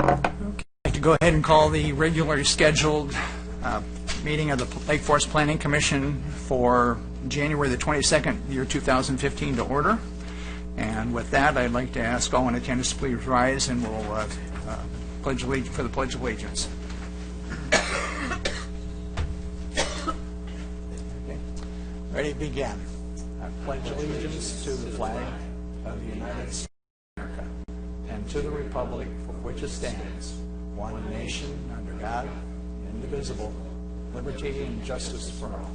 I'd like to go ahead and call the regularly scheduled meeting of the Lake Forest Planning Commission for January the 22nd, year 2015 to order. And with that, I'd like to ask all in attendance to please rise, and we'll pledge allegiance for the Pledge of Allegiance. Okay. Ready to begin. I pledge allegiance to the flag of the United States of America and to the republic for which it stands, one nation under God, indivisible, liberty and justice for all.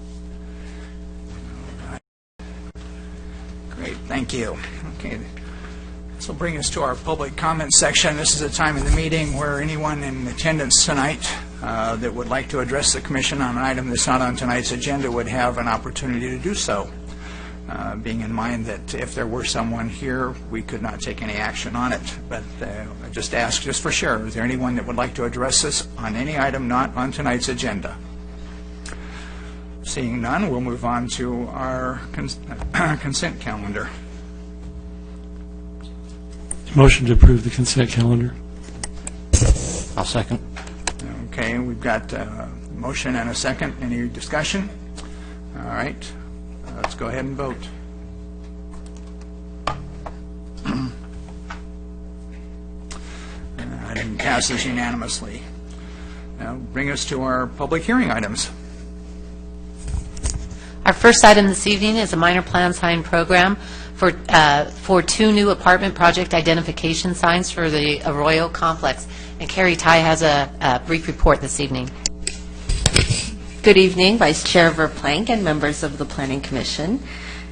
Great, thank you. Okay, this will bring us to our public comment section. This is a time in the meeting where anyone in attendance tonight that would like to address the Commission on an item that's not on tonight's agenda would have an opportunity to do so. Being in mind that if there were someone here, we could not take any action on it. But I just ask, just for sure, is there anyone that would like to address us on any item not on tonight's agenda? Seeing none, we'll move on to our consent calendar. Motion to approve the consent calendar. I'll second. Okay, we've got a motion and a second. Any discussion? All right, let's go ahead and vote. Item passes unanimously. Now bring us to our public hearing items. Our first item this evening is a minor plan sign program for two new apartment project identification signs for the Arroyo Complex. And Carrie Ty has a brief report this evening. Good evening, Vice Chair Verplank and members of the Planning Commission,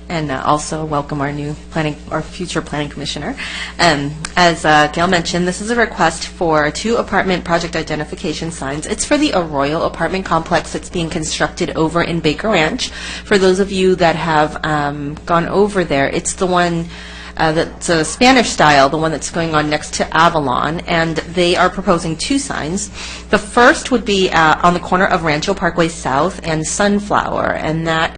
and also welcome our new future Planning Commissioner. As Gail mentioned, this is a request for two apartment project identification signs. It's for the Arroyo apartment complex that's being constructed over in Baker Ranch. For those of you that have gone over there, it's the one that's a Spanish style, the one that's going on next to Avalon, and they are proposing two signs. The first would be on the corner of Rancho Parkway South and Sunflower, and that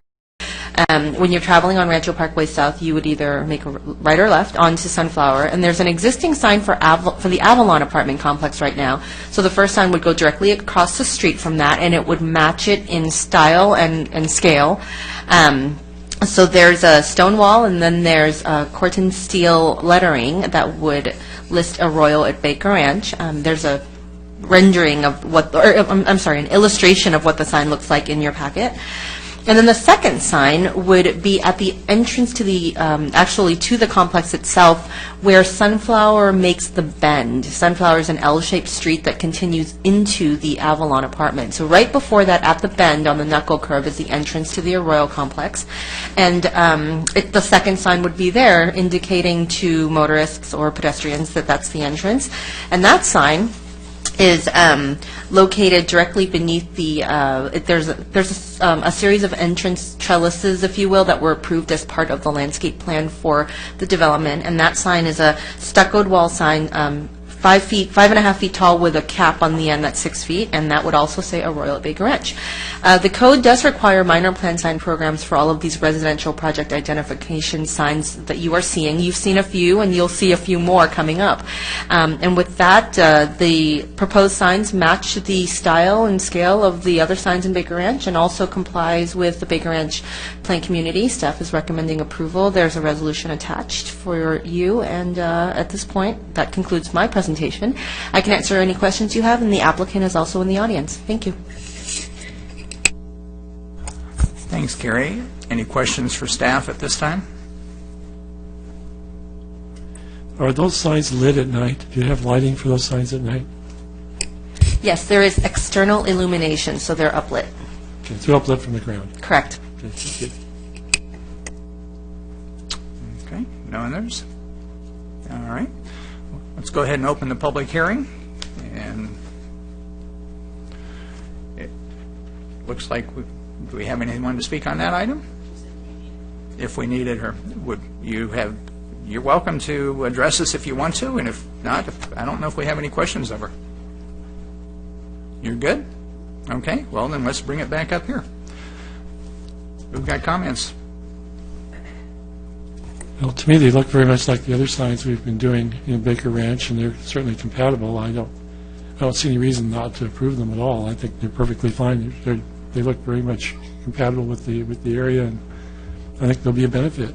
when you're traveling on Rancho Parkway South, you would either make a right or left onto Sunflower, and there's an existing sign for the Avalon apartment complex right now. So the first sign would go directly across the street from that, and it would match it in style and scale. So there's a stone wall, and then there's Corten steel lettering that would list Arroyo at Baker Ranch. There's a rendering of an illustration of what the sign looks like in your packet. And then the second sign would be at the entrance to the, actually to the complex itself, where Sunflower makes the bend. Sunflower is an L-shaped street that continues into the Avalon apartment. So right before that, at the bend on the knuckle curve, is the entrance to the Arroyo complex. And the second sign would be there, indicating to motorists or pedestrians that that's the entrance. And that sign is located directly beneath the, there's a series of entrance trellises, if you will, that were approved as part of the landscape plan for the development. And that sign is a stuccoed wall sign, 5.5 feet tall with a cap on the end that's 6 feet, and that would also say Arroyo at Baker Ranch. The code does require minor plan sign programs for all of these residential project identification signs that you are seeing. You've seen a few, and you'll see a few more coming up. And with that, the proposed signs match the style and scale of the other signs in Baker Ranch, and also complies with the Baker Ranch Plan Community. Staff is recommending approval. There's a resolution attached for you, and at this point, that concludes my presentation. I can answer any questions you have, and the applicant is also in the audience. Thank you. Thanks, Carrie. Any questions for staff at this time? Are those signs lit at night? Do you have lighting for those signs at night? Yes, there is external illumination, so they're uplit. Okay, they're uplit from the ground. Correct. Okay, thank you. Okay, no others? All right. Let's go ahead and open the public hearing. And it looks like do we have anyone to speak on that item? If we need it, or would you have, you're welcome to address us if you want to, and if not, I don't know if we have any questions of her. You're good? Okay, well then let's bring it back up here. Who've got comments? Well, to me, they look very much like the other signs we've been doing in Baker Ranch, and they're certainly compatible. I don't I don't see any reason not to approve them at all. I think they're perfectly fine. They look very much compatible with the area, and I think there'll be a benefit.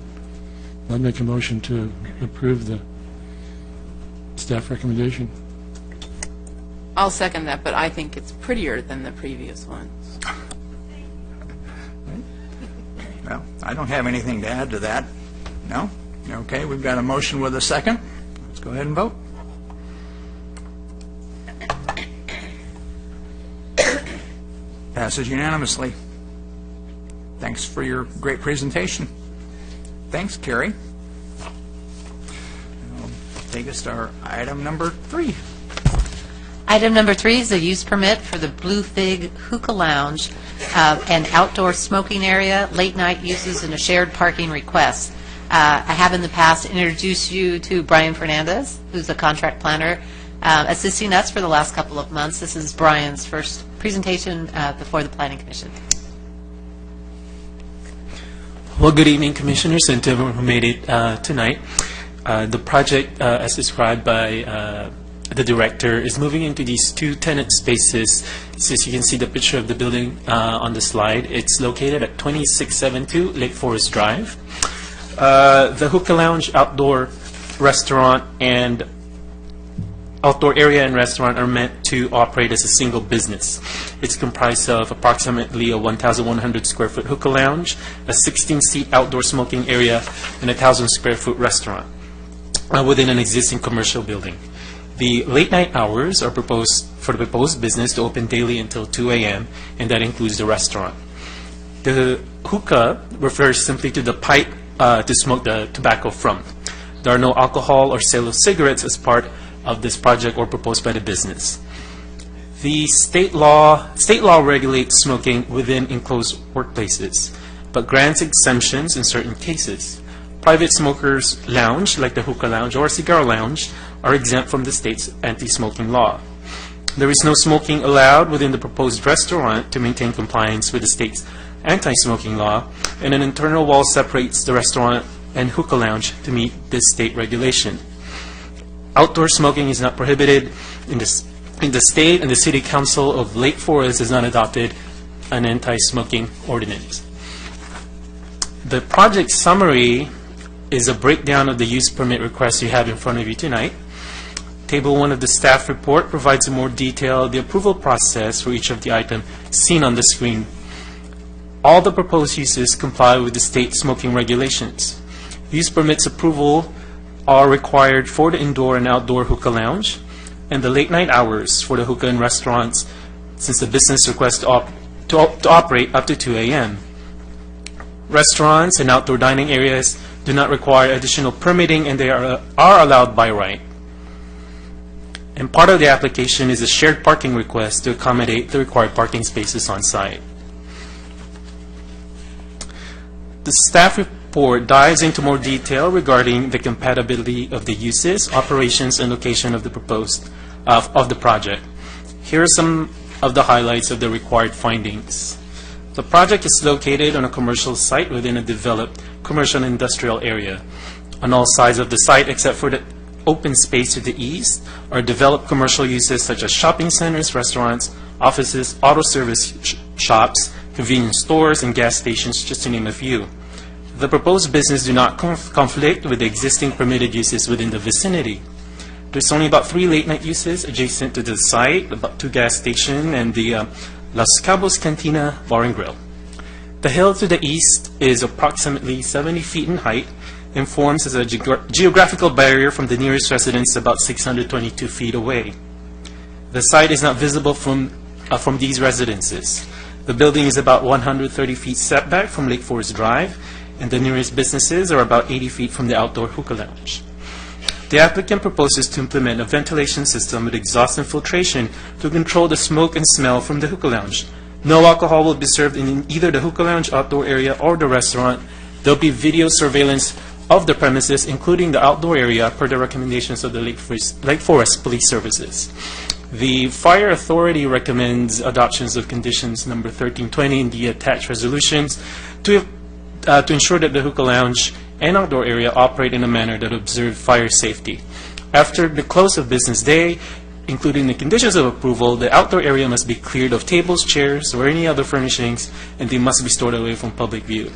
I'd make a motion to approve the staff recommendation. I'll second that, but I think it's prettier than the previous ones. Well, I don't have anything to add to that. No? Okay, we've got a motion with a second. Let's go ahead and vote. Passes unanimously. Thanks for your great presentation. Thanks, Carrie. I'll take us to our item number 3. Item number 3 is a use permit for the Blue Fig Hookah Lounge, an outdoor smoking area, late-night uses, and a shared parking request. I have in the past introduced you to Brian Fernandez, who's a contract planner, assisting us for the last couple of months. This is Brian's first presentation before the Planning Commission. Well, good evening, Commissioners, and to everyone who made it tonight. The project, as described by the Director, is moving into these 2 tenant spaces. So as you can see the picture of the building on the slide, it's located at 2672 Lake Forest Drive. The Hookah Lounge outdoor restaurant and outdoor area and restaurant are meant to operate as a single business. It's comprised of approximately a 1,100 square foot hookah lounge, a 16-seat outdoor smoking area, and a 1,000 square foot restaurant within an existing commercial building. The late night hours are proposed for the proposed business to open daily until 2 a.m., and that includes the restaurant. The hookah refers simply to the pipe to smoke the tobacco from. There are no alcohol or sale of cigarettes as part of this project or proposed by the business. The state law regulates smoking within enclosed workplaces, but grants exemptions in certain cases. Private smokers' lounge, like the hookah lounge or cigar lounge, are exempt from the state's anti-smoking law. There is no smoking allowed within the proposed restaurant to maintain compliance with the state's anti-smoking law, and an internal wall separates the restaurant and hookah lounge to meet this state regulation. Outdoor smoking is not prohibited in the state, and the City Council of Lake Forest has not adopted an anti-smoking ordinance. The project summary is a breakdown of the use permit request you have in front of you tonight. Table 1 of the staff report provides a more detailed the approval process for each of the items seen on the screen. All the proposed uses comply with the state smoking regulations. Use permits approval are required for the indoor and outdoor hookah lounge and the late night hours for the hookah and restaurants, since the business requests to operate up to 2 a.m. Restaurants and outdoor dining areas do not require additional permitting, and they are allowed by right. And part of the application is a shared parking request to accommodate the required parking spaces on site. The staff report dives into more detail regarding the compatibility of the uses, operations, and location of the proposed of the project. Here are some of the highlights of the required findings. The project is located on a commercial site within a developed commercial and industrial area. On all sides of the site, except for the open space to the east, are developed commercial uses such as shopping centers, restaurants, offices, auto service shops, convenience stores, and gas stations, just to name a few. The proposed business do not conflict with the existing permitted uses within the vicinity. There's only about 3 late-night uses adjacent to the site, about 2 gas stations, and the Los Cabos Cantina Bar and Grill. The hill to the east is approximately 70 feet in height and forms as a geographical barrier from the nearest residence about 622 feet away. The site is not visible from these residences. The building is about 130 feet setback from Lake Forest Drive, and the nearest businesses are about 80 feet from the outdoor hookah lounge. The applicant proposes to implement a ventilation system with exhaust and filtration to control the smoke and smell from the hookah lounge. No alcohol will be served in either the hookah lounge outdoor area or the restaurant. There will be video surveillance of the premises, including the outdoor area, per the recommendations of the Lake Forest Police Services. The Fire Authority recommends adoptions of conditions number 1320 in the attached resolutions to ensure that the hookah lounge and outdoor area operate in a manner that observes fire safety. After the close of business day, including the conditions of approval, the outdoor area must be cleared of tables, chairs, or any other furnishings, and they must be stored away from public view.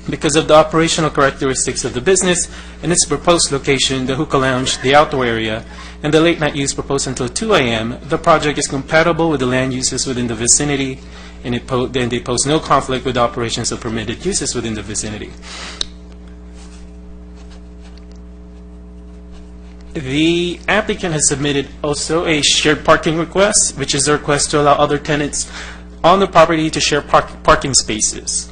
Because of the operational characteristics of the business and its proposed location, the hookah lounge, the outdoor area, and the late-night use proposed until 2 a.m., the project is compatible with the land uses within the vicinity, and they pose no conflict with the operations of permitted uses within the vicinity. The applicant has submitted also a shared parking request, which is a request to allow other tenants on the property to share parking spaces.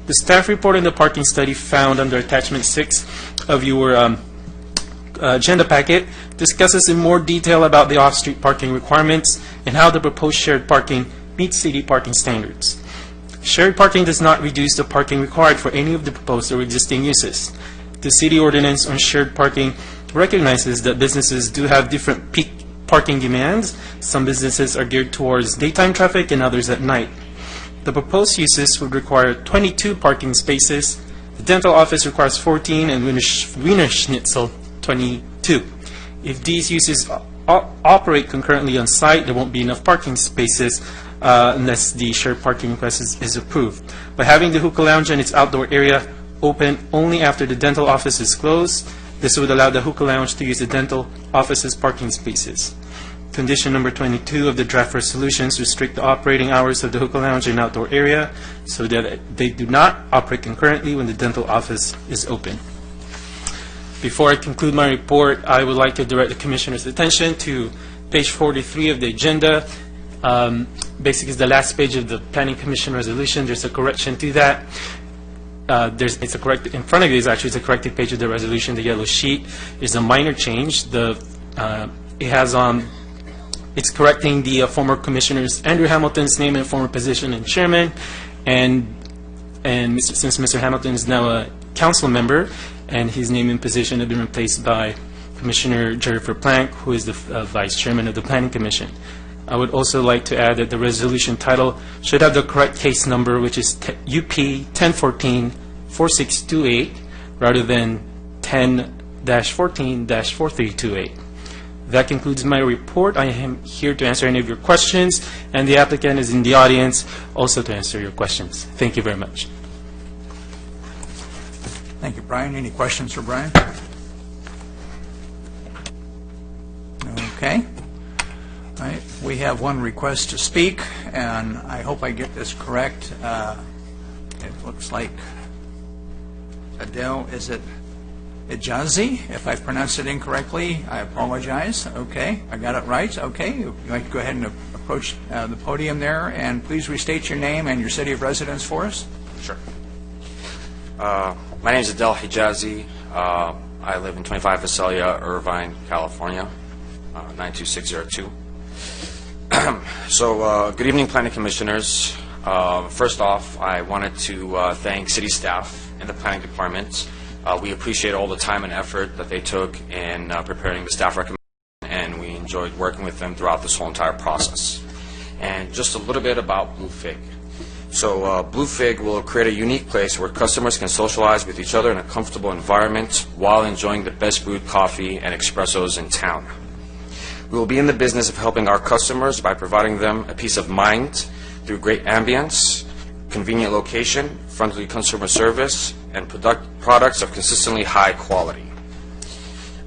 The staff report in the parking study found under Attachment 6 of your agenda packet discusses in more detail about the off-street parking requirements and how the proposed shared parking meets city parking standards. Shared parking does not reduce the parking required for any of the proposed or existing uses. The city ordinance on shared parking recognizes that businesses do have different peak parking demands. Some businesses are geared towards daytime traffic and others at night. The proposed uses would require 22 parking spaces. The dental office requires 14 and Wiener Schnitzel 22. If these uses operate concurrently on site, there won't be enough parking spaces unless the shared parking request is approved. By having the hookah lounge and its outdoor area open only after the dental office is closed, this would allow the hookah lounge to use the dental office's parking spaces. Condition number 22 of the draft resolutions restrict the operating hours of the hookah lounge and outdoor area so that they do not operate concurrently when the dental office is open. Before I conclude my report, I would like to direct the Commissioner's attention to page 43 of the agenda. Basically, it's the last page of the Planning Commission resolution. There's a correction to that. It's a correct in front of you is actually it's a corrected page of the resolution. The yellow sheet is a minor change. It's correcting the former commissioners Andrew Hamilton's name and former position and chairman, and since Mr. Hamilton is now a council member, and his name and position have been replaced by Commissioner Jennifer Plank, who is the vice chairman of the Planning Commission. I would also like to add that the resolution title should have the correct case number, which is UP 1014-4628, rather than 10-14-4328. That concludes my report. I am here to answer any of your questions, and the applicant is in the audience also to answer your questions. Thank you very much. Thank you, Brian. Any questions for Brian? Okay. All right. We have one request to speak, and I hope I get this correct. It looks like Adele, is it Ijazi? If I pronounced it incorrectly, I apologize. Okay, I got it right. Okay, you'd like to go ahead and approach the podium there, and please restate your name and your city of residence for us. Sure. My name is Adele Hijazi. I live in 25 Visalia, Irvine, California, 92602. So, good evening, Planning Commissioners. First off, I wanted to thank city staff and the Planning Department. We appreciate all the time and effort that they took in preparing the staff recommendation, and we enjoyed working with them throughout this whole entire process. And just a little bit about Blue Fig. So Blue Fig will create a unique place where customers can socialize with each other in a comfortable environment while enjoying the best brewed coffee and espressos in town. We will be in the business of helping our customers by providing them a peace of mind through great ambience, convenient location, friendly customer service, and products of consistently high quality.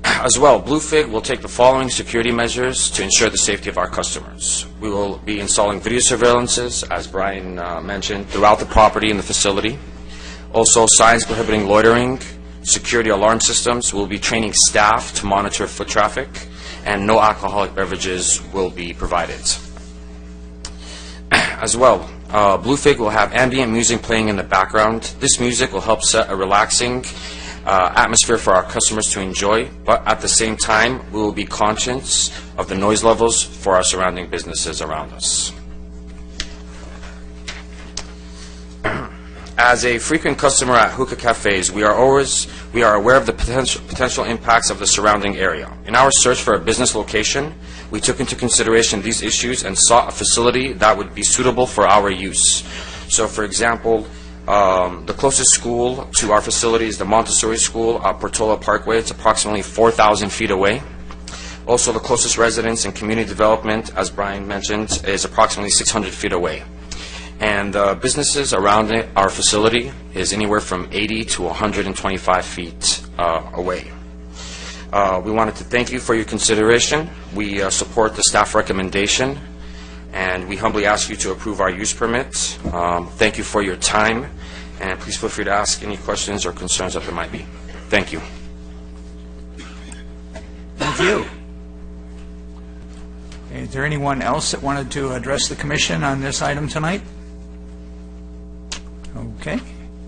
As well, Blue Fig will take the following security measures to ensure the safety of our customers. We will be installing video surveillances, as Brian mentioned, throughout the property and the facility. Also, signs prohibiting loitering, security alarm systems. We'll be training staff to monitor foot traffic, and no alcoholic beverages will be provided. As well, Blue Fig will have ambient music playing in the background. This music will help set a relaxing atmosphere for our customers to enjoy, but at the same time, we will be conscious of the noise levels for our surrounding businesses around us. As a frequent customer at hookah cafes, we are aware of the potential impacts of the surrounding area. In our search for a business location, we took into consideration these issues and sought a facility that would be suitable for our use. So, for example, the closest school to our facility is the Montessori School at Portola Parkway. It's approximately 4,000 feet away. Also, the closest residence and community development, as Brian mentioned, is approximately 600 feet away. And businesses around our facility is anywhere from 80 to 125 feet away. We wanted to thank you for your consideration. We support the staff recommendation, and we humbly ask you to approve our use permit. Thank you for your time, and please feel free to ask any questions or concerns that there might be. Thank you. Thank you. Is there anyone else that wanted to address the commission on this item tonight? Okay.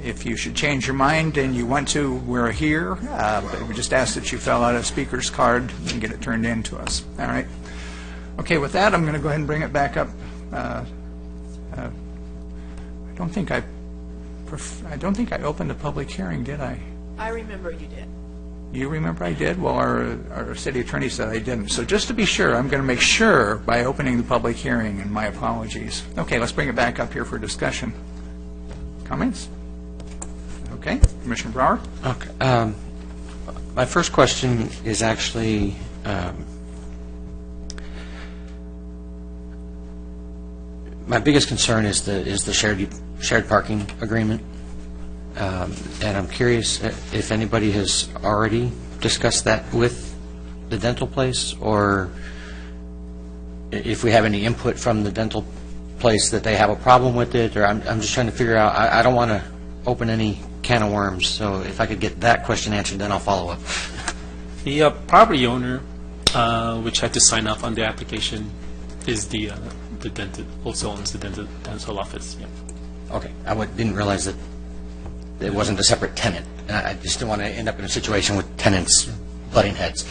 If you should change your mind and you want to, we're here. But we just ask that you fill out a speaker's card and get it turned in to us. All right. Okay, with that, I'm going to go ahead and bring it back up. I don't think I opened a public hearing, did I? I remember you did. You remember I did? Well, our city attorney said I didn't. So just to be sure, I'm going to make sure by opening the public hearing, and my apologies. Okay, let's bring it back up here for discussion. Comments? Okay, Commissioner Brower? Okay. My first question is actually my biggest concern is the shared parking agreement, and I'm curious if anybody has already discussed that with the dental place, or if we have any input from the dental place that they have a problem with it, or I'm just trying to figure out. I don't want to open any can of worms, so if I could get that question answered, then I'll follow up. The property owner, which had to sign up on the application, is the dentist, also owns the dental office. Yeah. Okay, didn't realize that it wasn't a separate tenant. I just didn't want to end up in a situation with tenants butting heads.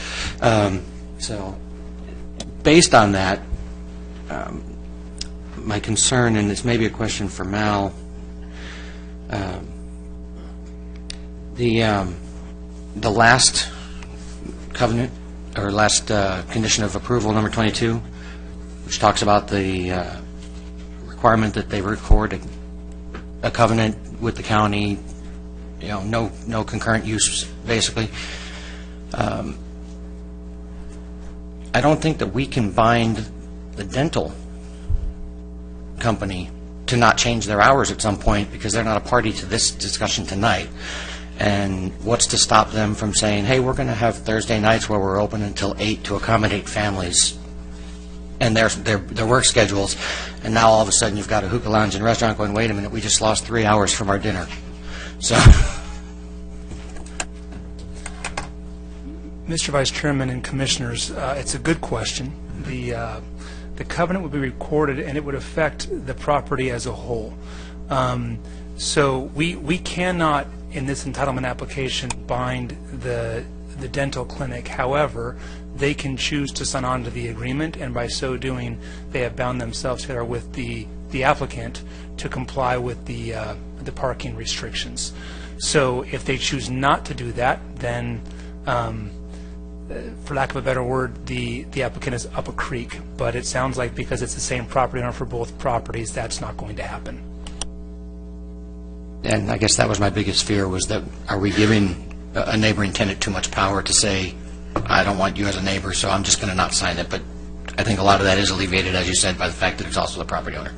So, based on that, my concern, and this may be a question for Mal, the last covenant, or last condition of approval, number 22, which talks about the requirement that they record a covenant with the county, no concurrent use, basically. I don't think that we can bind the dental company to not change their hours at some point, because they're not a party to this discussion tonight. And what's to stop them from saying, hey, we're going to have Thursday nights where we're open until 8 to accommodate families and their work schedules, and now all of a sudden you've got a hookah lounge and restaurant going, wait a minute, we just lost 3 hours from our dinner. So, Mr. Vice Chairman and Commissioners, it's a good question. The covenant would be recorded, and it would affect the property as a whole. So we cannot, in this entitlement application, bind the dental clinic. However, they can choose to sign on to the agreement, and by so doing, they have bound themselves together with the applicant to comply with the parking restrictions. So if they choose not to do that, then for lack of a better word, the applicant is up a creek. But it sounds like because it's the same property owner for both properties, that's not going to happen. and I guess that was my biggest fear, was that are we giving a neighboring tenant too much power to say, I don't want you as a neighbor, so I'm just going to not sign it. But I think a lot of that is alleviated, as you said, by the fact that it's also the property owner.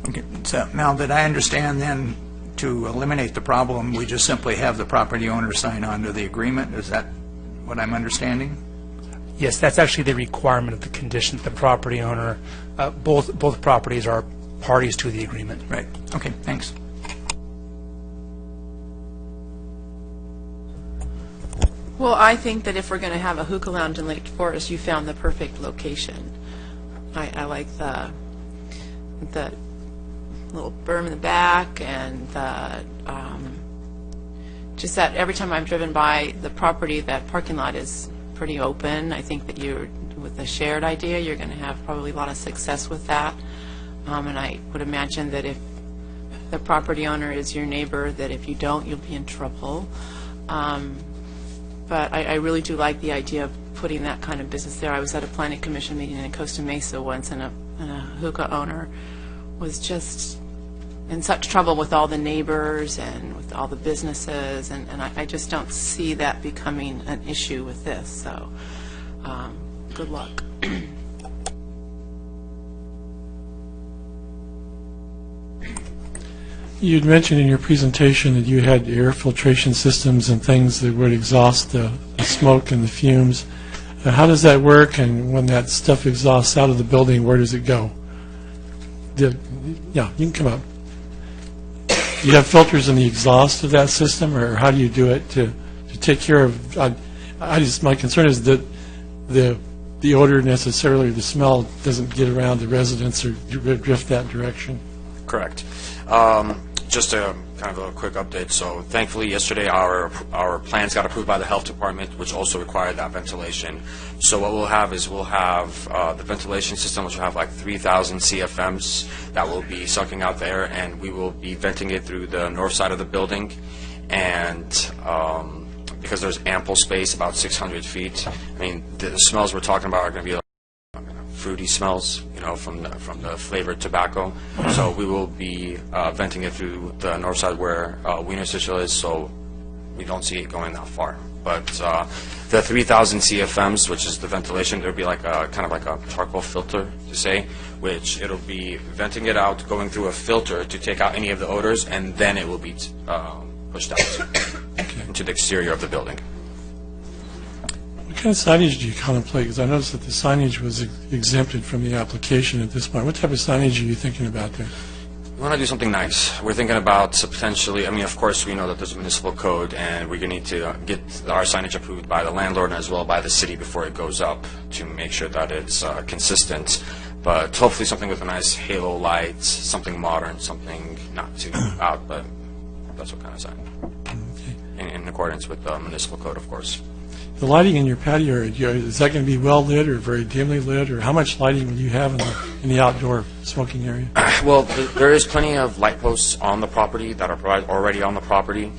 Okay, so now that I understand then, to eliminate the problem, we just simply have the property owner sign on to the agreement? Is that what I'm understanding? Yes, that's actually the requirement of the condition. The property owner, both properties are parties to the agreement. Right. Okay, thanks. Well, I think that if we're going to have a hookah lounge in Lake Forest, you found the perfect location. I like the little berm in the back, and just that every time I've driven by the property, that parking lot is pretty open. I think that with the shared idea, you're going to have probably a lot of success with that. And I would imagine that if the property owner is your neighbor, that if you don't, you'll be in trouble. But I really do like the idea of putting that kind of business there. I was at a planning commission meeting in Costa Mesa once, and a hookah owner was just in such trouble with all the neighbors and with all the businesses, and I just don't see that becoming an issue with this, so good luck. You'd mentioned in your presentation that you had air filtration systems and things that would exhaust the smoke and the fumes. How does that work, and when that stuff exhausts out of the building, where does it go? Yeah, you can come up. Do you have filters in the exhaust of that system, or how do you do it to take care of? My concern is that the odor necessarily, the smell doesn't get around the residents or drift that direction. Correct. Just a kind of a quick update. So thankfully yesterday our plans got approved by the health department, which also required that ventilation. So what we'll have is we'll have the ventilation system, which will have like 3,000 CFMs that will be sucking out the air, and we will be venting it through the north side of the building. And because there's ample space, about 600 feet, I mean, the smells we're talking about are going to be like fruity smells, from the flavored tobacco. So we will be venting it through the north side where Wiener Sichel is, so we don't see it going that far. But the 3,000 CFMs, which is the ventilation, there'll be like a kind of like a charcoal filter, to say, which it'll be venting it out, going through a filter to take out any of the odors, and then it will be pushed out into the exterior of the building. What kind of signage do you contemplate? Because I noticed that the signage was exempted from the application at this point. What type of signage are you thinking about there? We want to do something nice. We're thinking about potentially, I mean, of course, we know that there's a municipal code, and we're going to need to get our signage approved by the landlord and as well by the city before it goes up to make sure that it's consistent. But hopefully something with a nice halo light, something modern, something not too out, but that's what kind of sign. In accordance with the municipal code, of course. The lighting in your patio area, is that going to be well lit or very dimly lit, or how much lighting will you have in the outdoor smoking area? Well, there is plenty of light posts on the property that are already on the property.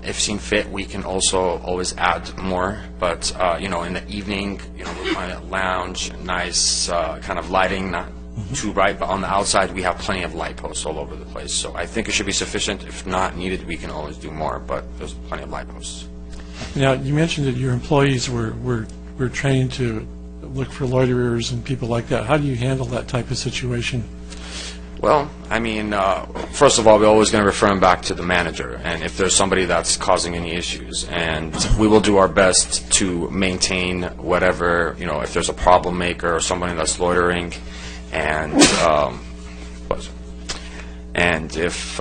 If seen fit, we can also always add more. But in the evening, we'll find a lounge, nice kind of lighting, not too bright. But on the outside, we have plenty of light posts all over the place. So I think it should be sufficient. If not needed, we can always do more. But there's plenty of light posts. Now, you mentioned that your employees were trained to look for loiterers and people like that. How do you handle that type of situation? Well, I mean, first of all, we're always going to refer them back to the manager, and if there's somebody that's causing any issues, and we will do our best to maintain whatever, if there's a problem maker or somebody that's loitering, and if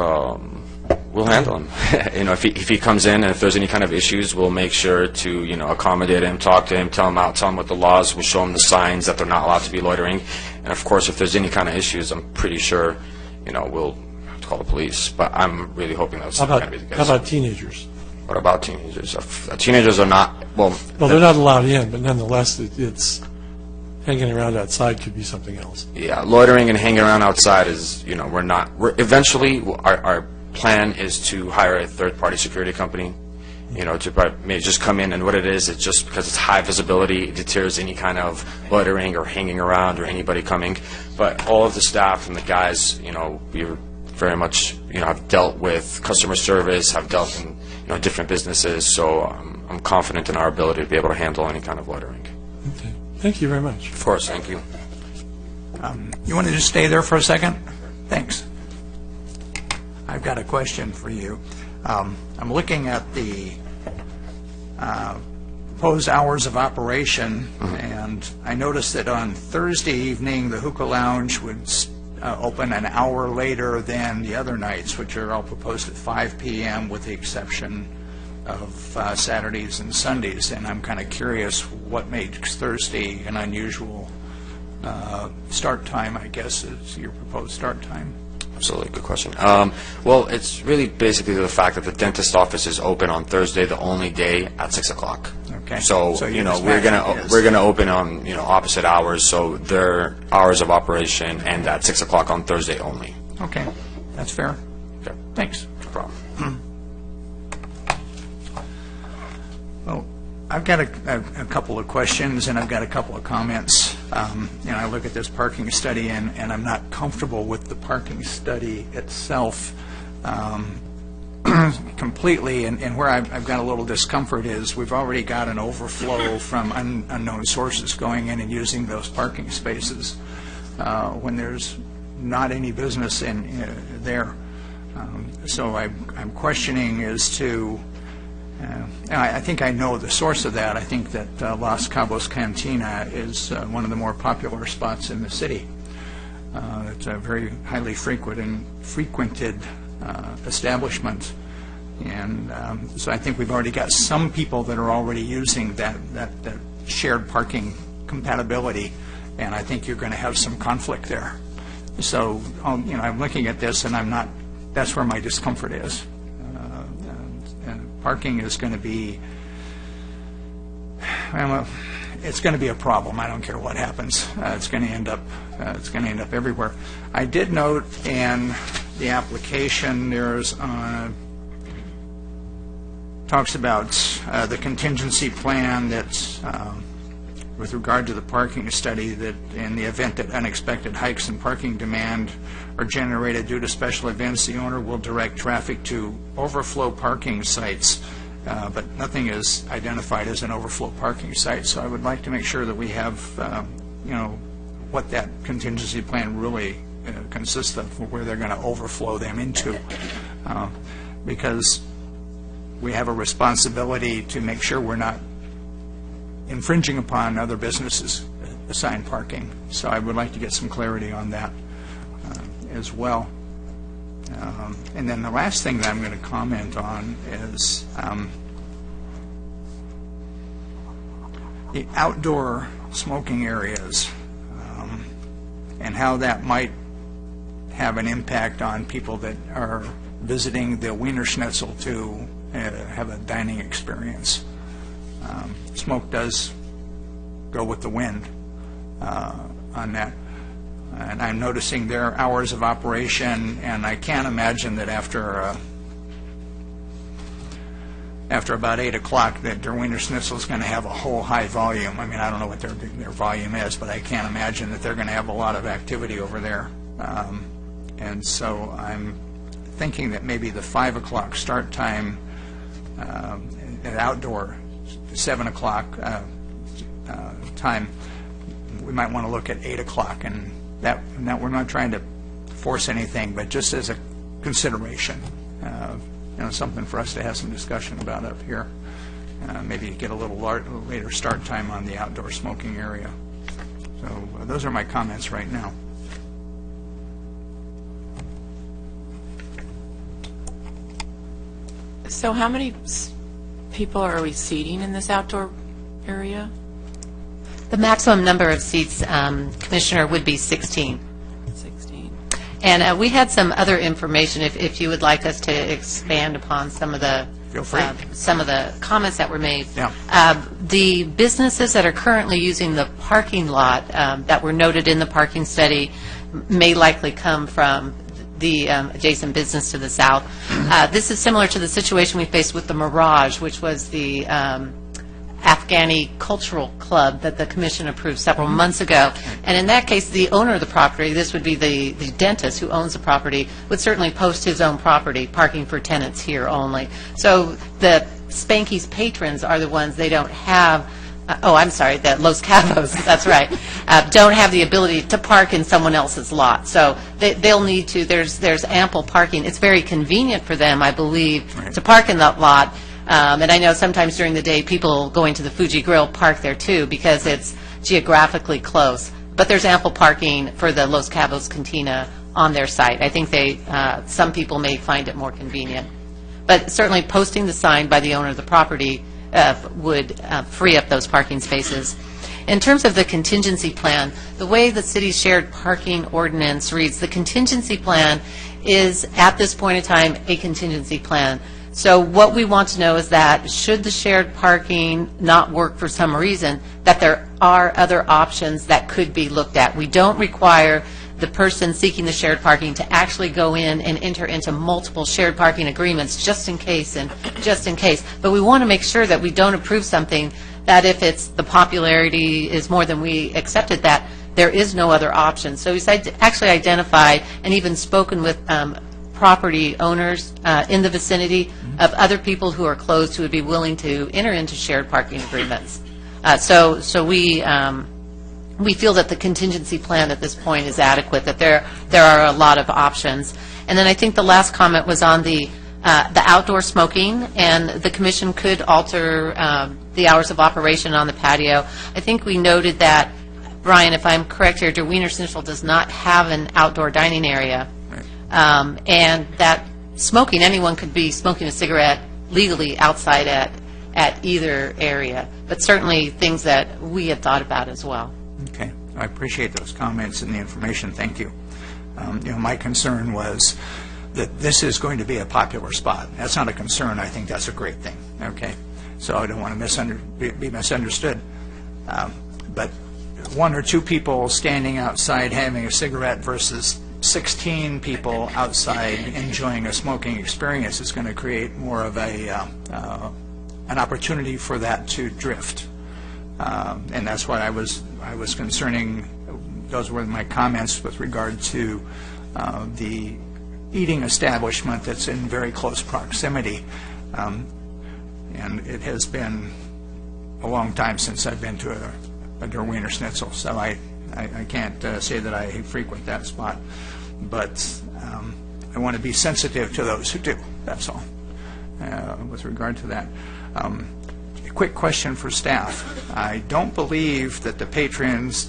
we'll handle him. If he comes in and if there's any kind of issues, we'll make sure to, accommodate him, talk to him, tell him what the laws, we'll show him the signs that they're not allowed to be loitering. And of course, if there's any kind of issues, I'm pretty sure, we'll have to call the police. But I'm really hoping that's not going to be the case. How about teenagers? What about teenagers? Teenagers are not, well, they're not allowed in, but nonetheless, it's hanging around outside could be something else. Yeah, loitering and hanging around outside is, eventually, our plan is to hire a third-party security company, to maybe just come in, and what it is, it's just because it's high visibility, it deters any kind of loitering or hanging around or anybody coming. But all of the staff and the guys, we very much, have dealt with customer service, have dealt in, different businesses, so I'm confident in our ability to be able to handle any kind of loitering. Okay. Thank you very much. Of course, thank you. You want to just stay there for a second? Thanks. I've got a question for you. I'm looking at the proposed hours of operation, and I noticed that on Thursday evening, the hookah lounge would open an hour later than the other nights, which are all proposed at 5 p.m. with the exception of Saturdays and Sundays. And I'm kind of curious what makes Thursday an unusual start time, I guess, is your proposed start time. Absolutely, good question. Well, it's really basically the fact that the dentist office is open on Thursday, the only day at 6 o'clock. Okay. So we're gonna open on opposite hours, so their hours of operation end at 6 o'clock on Thursday only. Okay, that's fair. Okay. Thanks. No problem. Well, I've got a couple of questions, and I've got a couple of comments. I look at this parking study, and I'm not comfortable with the parking study itself completely, and where I've got a little discomfort is we've already got an overflow from unknown sources going in and using those parking spaces when there's not any business in there. So I'm questioning as to, I think I know the source of that. I think that Los Cabos Cantina is one of the more popular spots in the city. It's a very highly frequented establishment, and so I think we've already got some people that are already using that shared parking compatibility, and I think you're going to have some conflict there. So I'm looking at this, and I'm not. That's where my discomfort is. Parking is going to be, well, it's going to be a problem. I don't care what happens. It's going to end up everywhere. I did note in the application there's talks about the contingency plan that's with regard to the parking study, that in the event that unexpected hikes in parking demand are generated due to special events, the owner will direct traffic to overflow parking sites, but nothing is identified as an overflow parking site. So I would like to make sure that we have, what that contingency plan really consists of, where they're going to overflow them into, because we have a responsibility to make sure we're not infringing upon other businesses' assigned parking. So I would like to get some clarity on that as well. And then the last thing that I'm going to comment on is the outdoor smoking areas and how that might have an impact on people that are visiting the Wiener Schnitzel to have a dining experience. Smoke does go with the wind on that. And I'm noticing their hours of operation, and I can't imagine that after about 8 o'clock that their Wiener Schnitzel is going to have a whole high volume. I mean, I don't know what their volume is, but I can't imagine that they're going to have a lot of activity over there. And so I'm thinking that maybe the 5 o'clock start time at outdoor 7 o'clock time, we might want to look at 8 o'clock, and that we're not trying to force anything, but just as a consideration, something for us to have some discussion about up here. Maybe get a little later start time on the outdoor smoking area. So those are my comments right now. So how many people are we seating in this outdoor area? The maximum number of seats, Commissioner, would be 16. 16. And we had some other information, if you would like us to expand upon some of the Feel free. Some of the comments that were made. Yeah. The businesses that are currently using the parking lot that were noted in the parking study may likely come from the adjacent business to the south. This is similar to the situation we faced with the Mirage, which was the Afghani Cultural Club that the Commission approved several months ago. And in that case, the owner of the property, this would be the dentist who owns the property, would certainly post his own property, parking for tenants here only. So the Spanky's patrons are the ones they don't have, the Los Cabos, that's right, don't have the ability to park in someone else's lot. So they'll need to, there's ample parking. It's very convenient for them, I believe, to park in that lot. And I know sometimes during the day people going to the Fuji Grill park there too because it's geographically close. But there's ample parking for the Los Cabos Cantina on their site. I think some people may find it more convenient. But certainly posting the sign by the owner of the property would free up those parking spaces. In terms of the contingency plan, the way the city's shared parking ordinance reads, the contingency plan is at this point in time a contingency plan. So what we want to know is that should the shared parking not work for some reason, that there are other options that could be looked at. We don't require the person seeking the shared parking to actually go in and enter into multiple shared parking agreements just in case and just in case. But we want to make sure that we don't approve something that if it's the popularity is more than we accepted, that there is no other option. So we've actually identified and even spoken with property owners in the vicinity of other people who are closed who would be willing to enter into shared parking agreements. So we feel that the contingency plan at this point is adequate, that there are a lot of options. And then I think the last comment was on the outdoor smoking, and the commission could alter the hours of operation on the patio. I think we noted that, Brian, if I'm correct here, Der Wiener Schnitzel does not have an outdoor dining area, and that smoking, anyone could be smoking a cigarette legally outside at either area, but certainly things that we had thought about as well. Okay. I appreciate those comments and the information. Thank you. My concern was that this is going to be a popular spot. That's not a concern. I think that's a great thing. Okay. So I don't want to be misunderstood. But one or two people standing outside having a cigarette versus 16 people outside enjoying a smoking experience is going to create more of an opportunity for that to drift. And that's what I was concerning. Those were my comments with regard to the eating establishment that's in very close proximity. And it has been a long time since I've been to a Der Wiener Schnitzel, so I can't say that I frequent that spot. But I want to be sensitive to those who do, that's all, with regard to that. A quick question for staff. I don't believe that the patrons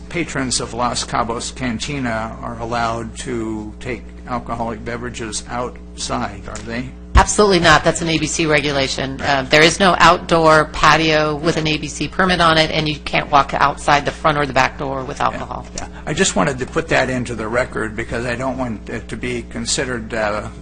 of Los Cabos Cantina are allowed to take alcoholic beverages outside, are they? Absolutely not. That's an ABC regulation. There is no outdoor patio with an ABC permit on it, and you can't walk outside the front or the back door with alcohol. Yeah. I just wanted to put that into the record because I don't want it to be considered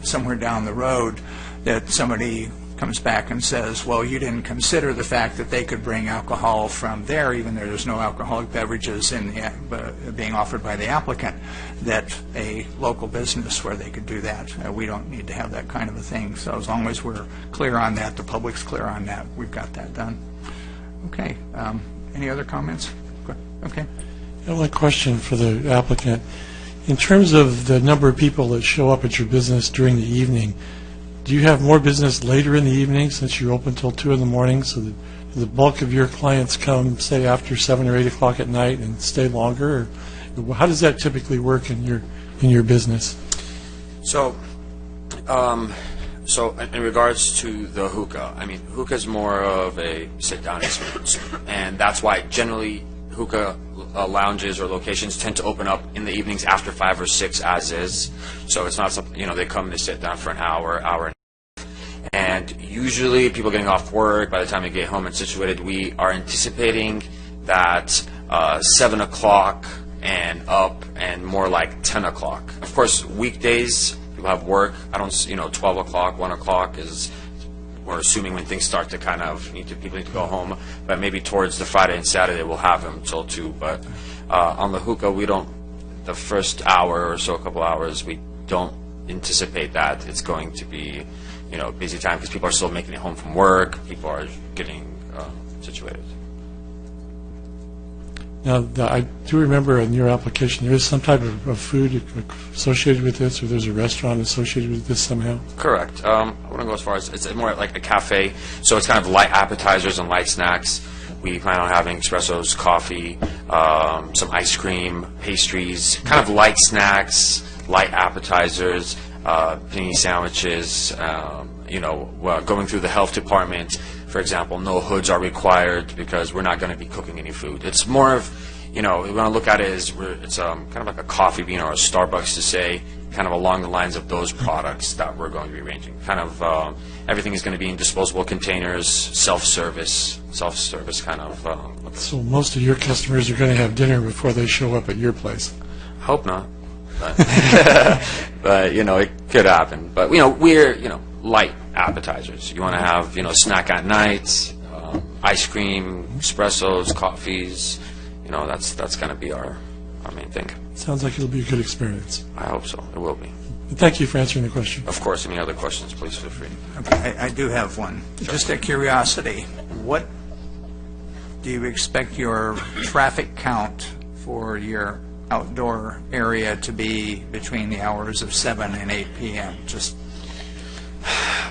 somewhere down the road that somebody comes back and says, well, you didn't consider the fact that they could bring alcohol from there, even though there's no alcoholic beverages being offered by the applicant, that a local business where they could do that. We don't need to have that kind of a thing. So as long as we're clear on that, the public's clear on that, we've got that done. Okay. Any other comments? Okay. I have one question for the applicant. In terms of the number of people that show up at your business during the evening, do you have more business later in the evening since you're open till 2 in the morning, so that the bulk of your clients come, say, after 7 or 8 o'clock at night and stay longer? Or how does that typically work in your business? So in regards to the hookah, I mean, hookah is more of a sit-down experience, and that's why generally hookah lounges or locations tend to open up in the evenings after 5 or 6 as is. So it's not something, they come, they sit down for an hour and a half. And usually people getting off work, by the time they get home and situated, we are anticipating that 7 o'clock and up and more like 10 o'clock. Of course, weekdays, people have work. I don't, 12 o'clock, 1 o'clock is, we're assuming when things start to kind of people need to go home, but maybe towards the Friday and Saturday we'll have them till 2. But on the hookah, we don't, the first hour or so, a couple hours, we don't anticipate that it's going to be, busy time because people are still making it home from work, people are getting situated. Now, I do remember in your application there is some type of food associated with this, or there's a restaurant associated with this somehow? Correct. I wouldn't go as far as, it's more like a cafe, so it's kind of light appetizers and light snacks. We plan on having espressos, coffee, some ice cream, pastries, kind of light snacks, light appetizers, panini sandwiches, going through the health department. For example, no hoods are required because we're not going to be cooking any food. It's more of, we want to look at it as it's kind of like a Coffee Bean or a Starbucks to say, kind of along the lines of those products that we're going to be ranging. Kind of everything is going to be in disposable containers, self-service kind of. So most of your customers are going to have dinner before they show up at your place? Hope not. But it could happen. But, we're, light appetizers. You want to have, snack at night, ice cream, espressos, coffees. That's going to be our our main thing. Sounds like it'll be a good experience. I hope so. It will be. Thank you for answering the question. Of course, any other questions, please feel free. Okay, I do have one. Just a curiosity, what do you expect your traffic count for your outdoor area to be between the hours of 7 and 8 p.m.? Just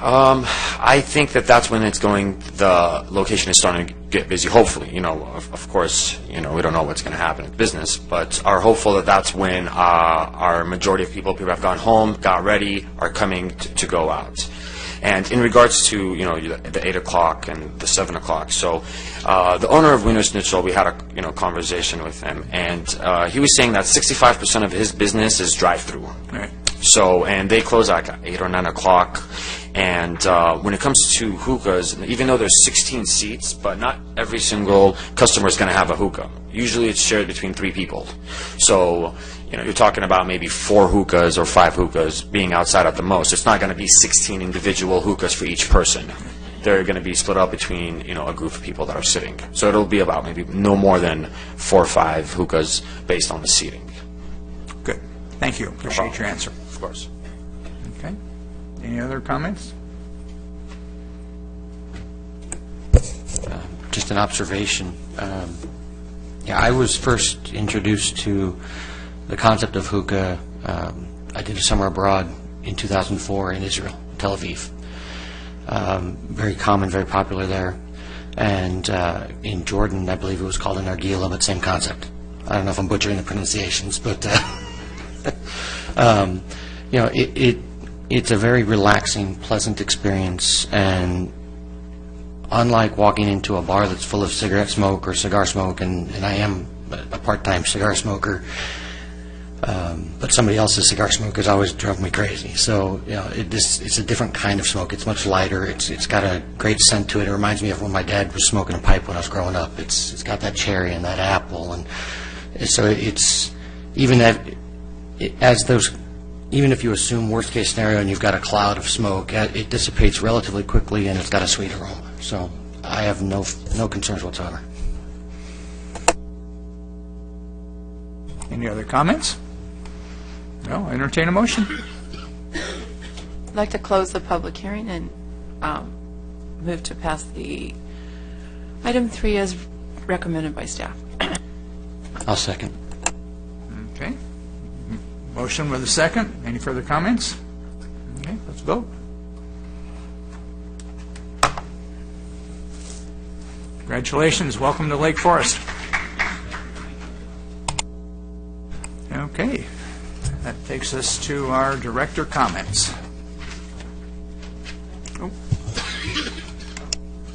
I think that's when the location is starting to get busy, hopefully. Of course, we don't know what's going to happen in business, but are hopeful that's when our majority of people have gone home, got ready, are coming to go out. And in regards to, the 8 o'clock and the 7 o'clock, so the owner of Wiener Schnitzel, we had a conversation with him, and he was saying that 65% of his business is drive-through. right. So, and they close at 8 or 9 o'clock. And when it comes to hookahs, even though there's 16 seats, but not every single customer is going to have a hookah. Usually it's shared between 3 people. So, you're talking about maybe 4 hookahs or 5 hookahs being outside at the most. It's not going to be 16 individual hookahs for each person. They're going to be split up between, a group of people that are sitting. So it'll be about maybe no more than 4 or 5 hookahs based on the seating. Good. Thank you. Appreciate your answer. Of course. Okay. Any other comments? Just an observation. I was first introduced to the concept of hookah. I did a summer abroad in 2004 in Israel, Tel Aviv. Very common, very popular there. And in Jordan, I believe it was called a nargila, but same concept. I don't know if I'm butchering the pronunciations, but it's a very relaxing, pleasant experience, and unlike walking into a bar that's full of cigarette smoke or cigar smoke, and I am a part-time cigar smoker, but somebody else's cigar smoke has always drove me crazy. So, it's a different kind of smoke. It's much lighter. It's got a great scent to it. It reminds me of when my dad was smoking a pipe when I was growing up. It's got that cherry and that apple, and so it's even even if you assume worst case scenario and you've got a cloud of smoke, it dissipates relatively quickly and it's got a sweet aroma. So I have no concerns whatsoever. Any other comments? No, entertain a motion. I'd like to close the public hearing and move to pass the item 3 as recommended by staff. I'll second. Okay. Motion with a second. Any further comments? Okay, let's vote. Congratulations. Welcome to Lake Forest. Okay. That takes us to our director comments.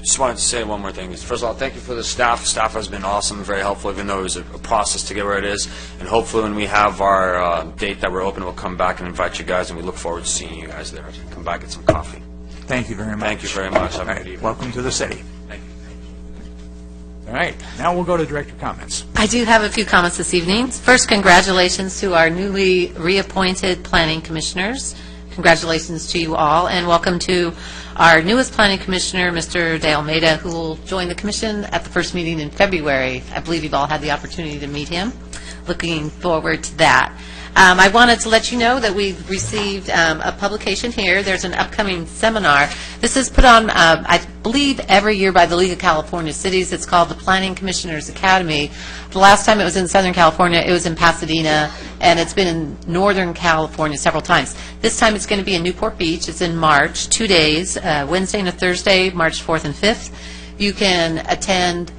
Just wanted to say one more thing. First of all, thank you for the staff. Staff has been awesome and very helpful, even though it was a process to get where it is. And hopefully when we have our date that we're open, we'll come back and invite you guys, and we look forward to seeing you guys there. Come back, get some coffee. Thank you very much. Thank you very much. Have All a right. good evening. Welcome to the city. Thank you. All right. Now we'll go to director comments. I do have a few comments this evening. First, congratulations to our newly reappointed planning commissioners. Congratulations to you all, and welcome to our newest planning commissioner, Mr. De Almeida, who will join the commission at the first meeting in February. I believe you've all had the opportunity to meet him. Looking forward to that. I wanted to let you know that we've received a publication here. There's an upcoming seminar. This is put on, I believe, every year by the League of California Cities. It's called the Planning Commissioners Academy. The last time it was in Southern California, it was in Pasadena, and it's been in Northern California several times. This time it's going to be in Newport Beach. It's in March, 2 days, Wednesday and a Thursday, March 4th and 5th. You can attend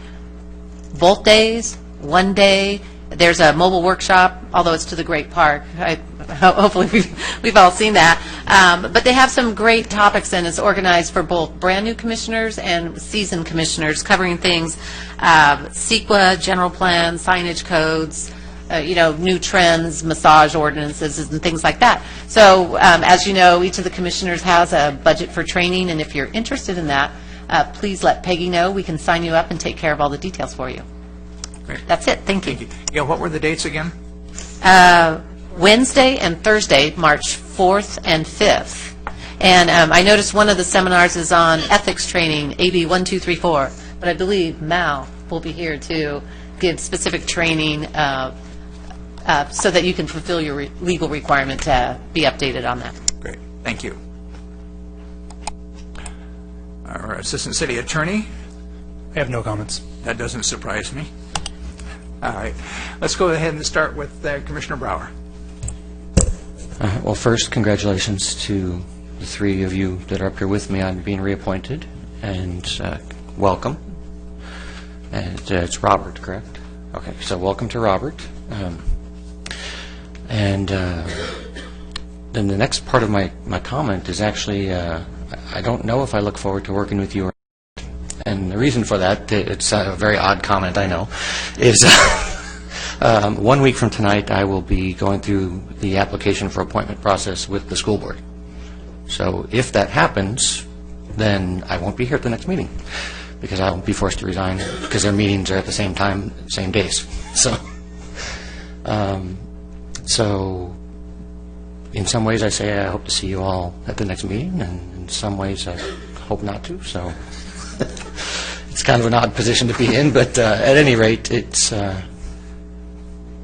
both days, one day. There's a mobile workshop, although it's to the Great Park. Hopefully we've all seen that. But they have some great topics, and it's organized for both brand-new commissioners and seasoned commissioners, covering things, CEQA, general plan, signage codes, new trends, massage ordinances, and things like that. So, as you know, each of the commissioners has a budget for training, and if you're interested in that, please let Peggy know. We can sign you up and take care of all the details for you. Great. That's it. Thank you. Thank you. Yeah, what were the dates again? Wednesday and Thursday, March 4th and 5th. And I noticed one of the seminars is on ethics training, AB 1234. But I believe Mal will be here to give specific training so that you can fulfill your legal requirement to be updated on that. Great, thank you. Our Assistant City Attorney, I have no comments. that doesn't surprise me. All right, let's go ahead and start with Commissioner Brower. Well, first, congratulations to the three of you that are up here with me on being reappointed, and welcome. And it's Robert, correct? Okay, so welcome to Robert. And then the next part of my comment is actually, I don't know if I look forward to working with you or not. And the reason for that, it's a very odd comment, I know, is 1 week from tonight I will be going through the application for appointment process with the school board. So if that happens, then I won't be here at the next meeting, because I'll be forced to resign because their meetings are at the same time, same days. So in some ways I say I hope to see you all at the next meeting, and in some ways I hope not to. So it's kind of an odd position to be in, but at any rate, it's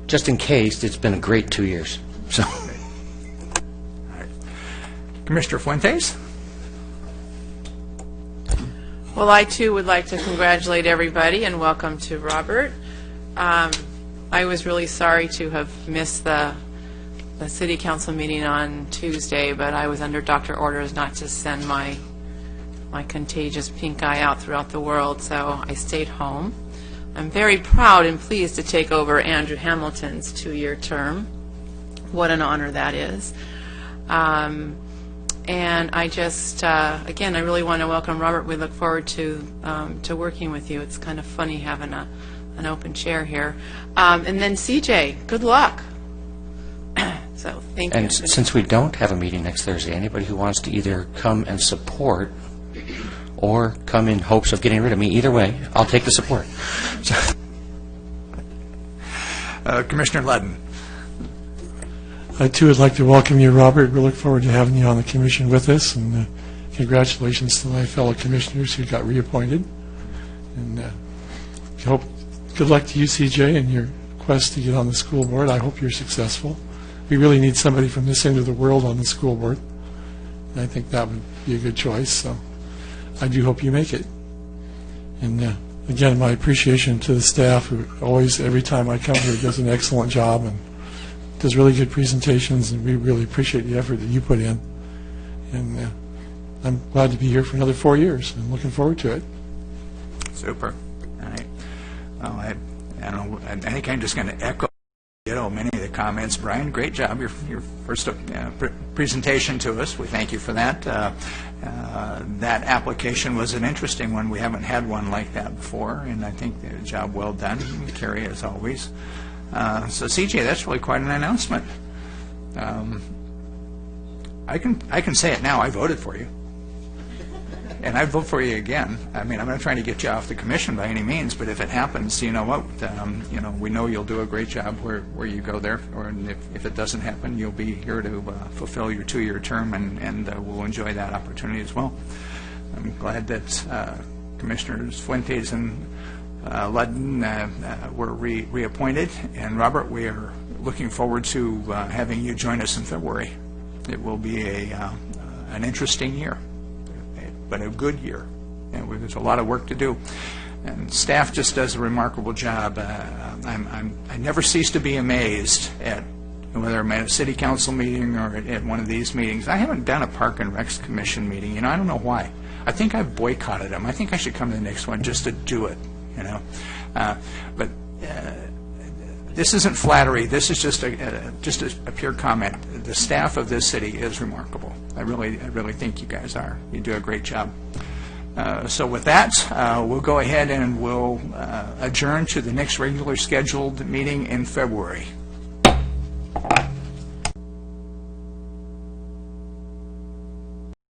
just in case, it's been a great 2 years. So. Commissioner Fuentes? Well, I too would like to congratulate everybody and welcome to Robert. I was really sorry to have missed the city council meeting on Tuesday, but I was under doctor orders not to send my contagious pink eye out throughout the world, so I stayed home. I'm very proud and pleased to take over Andrew Hamilton's 2-year term. What an honor that is. And I just, again, I really want to welcome Robert. We look forward to working with you. It's kind of funny having an open chair here. And then CJ, good luck. So thank you. And since we don't have a meeting next Thursday, anybody who wants to either come and support or come in hopes of getting rid of me, either way, I'll take the support. Commissioner Ludden. I, too, would like to welcome you, Robert. We look forward to having you on the commission with us, and congratulations to my fellow commissioners who got reappointed. And good luck to you, CJ, in your quest to get on the school board. I hope you're successful. We really need somebody from this end of the world on the school board, and I think that would be a good choice, so I do hope you make it. And again, my appreciation to the staff who always, every time I come here, does an excellent job and does really good presentations, and we really appreciate the effort that you put in. And I'm glad to be here for another 4 years. I'm looking forward to it. Super. All right. Well, I don't know. I think I'm just going to echo many of the comments. Brian, great job. Your first presentation to us. We thank you for that. That application was an interesting one. We haven't had one like that before, and I think the job well done. Carrie, as always. So, CJ, that's really quite an announcement. I can say it now. I voted for you, and I'd vote for you again. I mean, I'm not trying to get you off the commission by any means, but if it happens, you know what? We know you'll do a great job where you go there. Or if it doesn't happen, you'll be here to fulfill your 2-year term, and we'll enjoy that opportunity as well. I'm glad that Commissioners Fuentes and Ludden were reappointed, and Robert, we are looking forward to having you join us in February. It will be an interesting year, but a good year, and there's a lot of work to do, and staff just does a remarkable job. I never cease to be amazed at whether I'm at a city council meeting or at one of these meetings. I haven't done a Park and Recs Commission meeting. I don't know why. I think I've boycotted them. I think I should come to the next one just to do it. But this isn't flattery. This is just a pure comment. The staff of this city is remarkable. I really think you guys are. You do a great job. So with that, we'll go ahead and we'll adjourn to the next regular scheduled meeting in February.